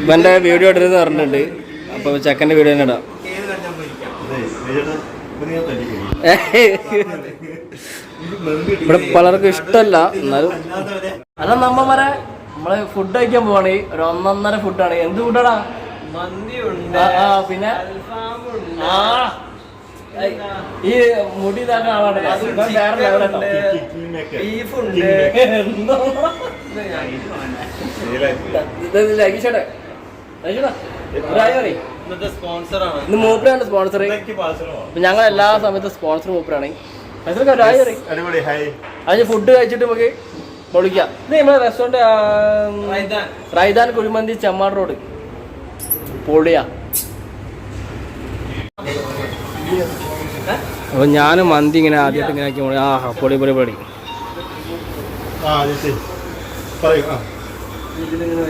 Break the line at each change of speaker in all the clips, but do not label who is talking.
ഇവന്റെ വീഡിയോ ഇടരുത് പറഞ്ഞിട്ടുണ്ട്. അപ്പൊ ചെക്കൻ്റെ വീഡിയോ തന്നെ ഇടാം. ഇവിടെ പലർക്കും ഇഷ്ടമല്ല, എന്നാലും അല്ല നമ്മമാരെ നമ്മള് ഫുഡ് കഴിക്കാൻ പോവാണ്. ഒരു 1.5 ഫുഡാണ്. എന്ത് ഫുഡാടാ? പിന്നെ ഈ മുടി ഇതാക്കാൻ ആളാണല്ലോ, വേറെ ലെവലല്ലോ. ഇന്ന് മൂപ്പരാണ് സ്പോൺസർ. ഞങ്ങൾ എല്ലാ സമയത്തും സ്പോൺസർ മൂപ്പരാണ്. അതിന് ഫുഡ് കഴിച്ചിട്ട് നമുക്ക് പൊളിക്കാം. ഇത് നമ്മളെ റെസ്റ്റോറൻറ്റ് റൈദാൻ കുഴിമന്തി, ചെമ്മാട് റോഡ്, പൊളിയാ. അപ്പൊ ഞാനും മന്തി ഇങ്ങനെ ആദ്യമായിട്ട് ഇങ്ങനെ ആക്കി. പൊടി പൊടി പൊടി.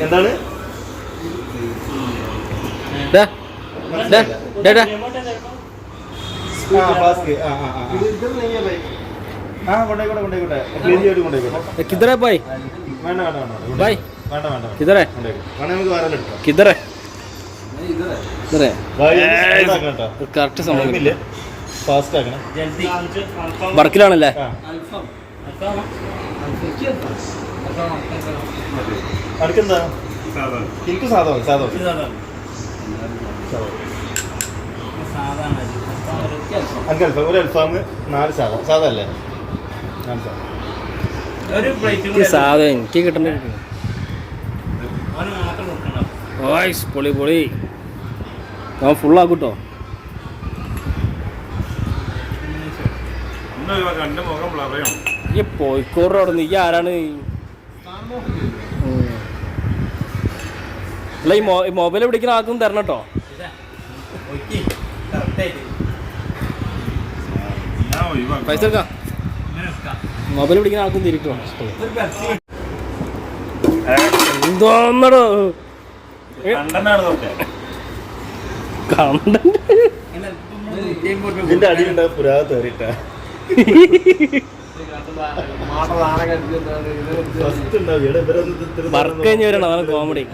എന്താണ്
किधर है भाई? भाई किधर है? किधर है? इधर है. കറക്റ്റ് സമയം വർക്കിലാണല്ലേ?
എനിക്ക് സാധാ ഒരു അൽഫാം 4 സാധാ അല്ലേ?
സാധാ എനിക്ക് കിട്ടണ്ട. പൊളി പൊളി. ഞാൻ ഫുള്ളാക്കൂട്ടോ. ഈ കോഴിക്കോട് അവിടെ നിന്ന് ഈ ആരാണ്? അല്ല ഈ മൊബൈൽ പിടിക്കുന്ന ആർക്കും തരണം കേട്ടോ. പൈസ എടുക്കാം. മൊബൈൽ പിടിക്കുന്ന ആൾക്കും തിരിട്ടോ. എന്തോന്നടോ
ഇതിന്റെ അടിയിലുണ്ടാവും പുരാ തേറിട്ട.
വർക്ക് കഴിഞ്ഞ് വരണം. അതാണ് കോമഡി.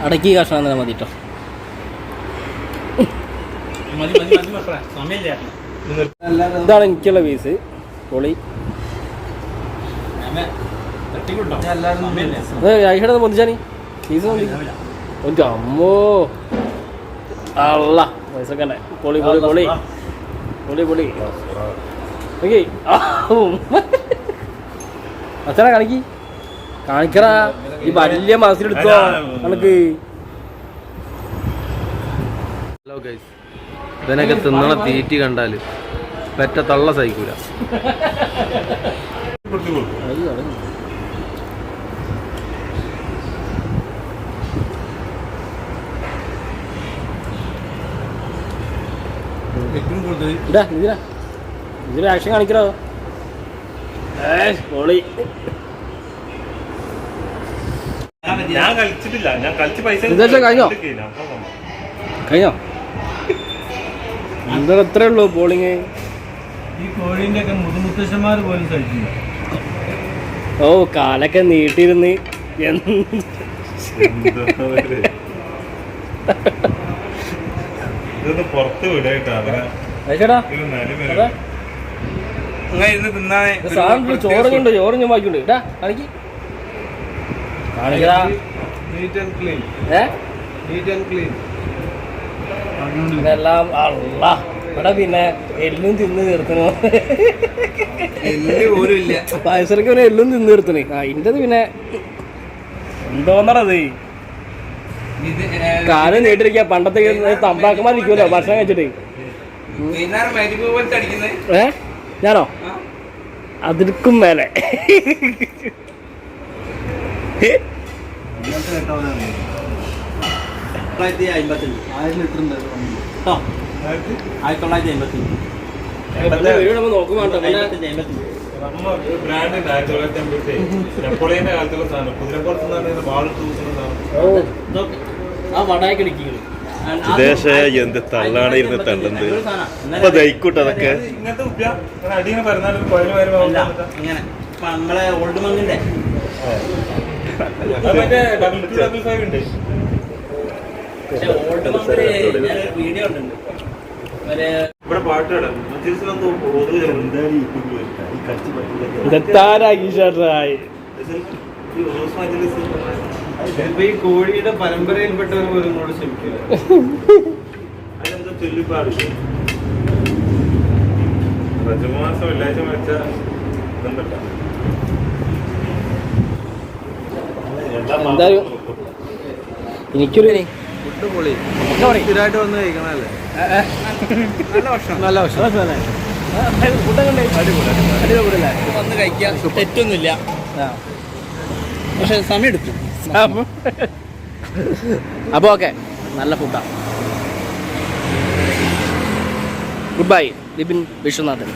അടക്കി കഷ്ണം തന്നെ മതി കേട്ടോ. ഇതാണ് എനിക്കുള്ള പീസ്. പൊളി. ആയിഷയുടെ പൊന്തിച്ചാനി പീസ് മതി. അമ്മോ അല്ല പൈസക്കെ പൊളി പൊളി പൊളി പൊളി പൊളി. അച്ഛനാ കാണിക്കടാ. ഈ വലിയ മാസത്തിലെടുത്തോ നമുക്ക്.
ഹലോ ഗൈസ്, ഇതിനൊക്കെ തിന്നണ തീറ്റി കണ്ടാല് പെറ്റ തള്ള സഹിക്കൂല.
ഇതിന് ആക്ഷൻ കാണിക്കണോ? പൊളി. കഴിഞ്ഞോ? എന്താ അത്രേ ഉള്ളൂ ബോളിങ്. ഓ കാലൊക്കെ നീട്ടിയിരുന്ന് ചോറുണ്ട്. ചോറും ഞാൻ വായിക്കുണ്ട്. ഇടാ കാണിക്ക്. എല്ലാം ഇവിടെ പിന്നെ എല്ലും തിന്ന് തീർത്തണോ? പായസർക്ക് പിന്നെ എല്ലും തിന്ന് തീർത്തണേ. ഇന്റത് പിന്നെ എന്തോന്നറത് കാലം നീട്ടിരിക്ക. പണ്ടത്തെ തമ്പാക്കന്മാരിക്കുമല്ലോ ഭക്ഷണം കഴിച്ചിട്ട്. ഞാനോ? അതിർക്കും മേലെ.
ബ്രാൻഡ് ഉണ്ട് 1950 നെപ്പോളിയന്റെ കാലത്തുള്ള സാധനം കുതിരപ്പുറത്ത് വാൾ തൂക്കുന്ന സാധനം.
ആ വടായി കിടക്കികള്
എന്ത് തള്ളാണ് ഇരുന്ന് തള്ളുന്നത് ഇപ്പൊ ദഹിക്കൂട്ടോ അതൊക്കെ. ഇങ്ങനത്തെ കുപ്പിയ അടിങ്ങനെ പറഞ്ഞാലും കോയിൽ
ഇങ്ങനെ നമ്മളെ ഓൾഡ് മങ്ങിന്റെ
മറ്റേ $225 ഉണ്ട്.
വീഡിയോ ഉണ്ട്
ഇവിടെ പാട്ടുകൾ
ഈ കോഴിയുടെ പരമ്പരയിൽപ്പെട്ടവർ പോലും കൂടെ ക്ഷമിക്കില്ല.
അതെന്താ ചൊല്ലിപ്പാട് രജമാസം വെള്ളിയാഴ്ച വെച്ച ഇതുണ്ടല്ലോ.
എന്തായാലും എനിക്കൊരു
ഫുഡ് പൊളി. സ്ഥിരമായിട്ട് വന്ന് കഴിക്കണല്ലേ? നല്ല ഭക്ഷണം.
വന്ന് കഴിക്കാൻ തെറ്റൊന്നുമില്ല, പക്ഷെ സമയം എടുക്കും.
അപ്പോൾ ഓക്കെ, നല്ല ഫുഡാണ്. Good bye, Libin Viswanathan.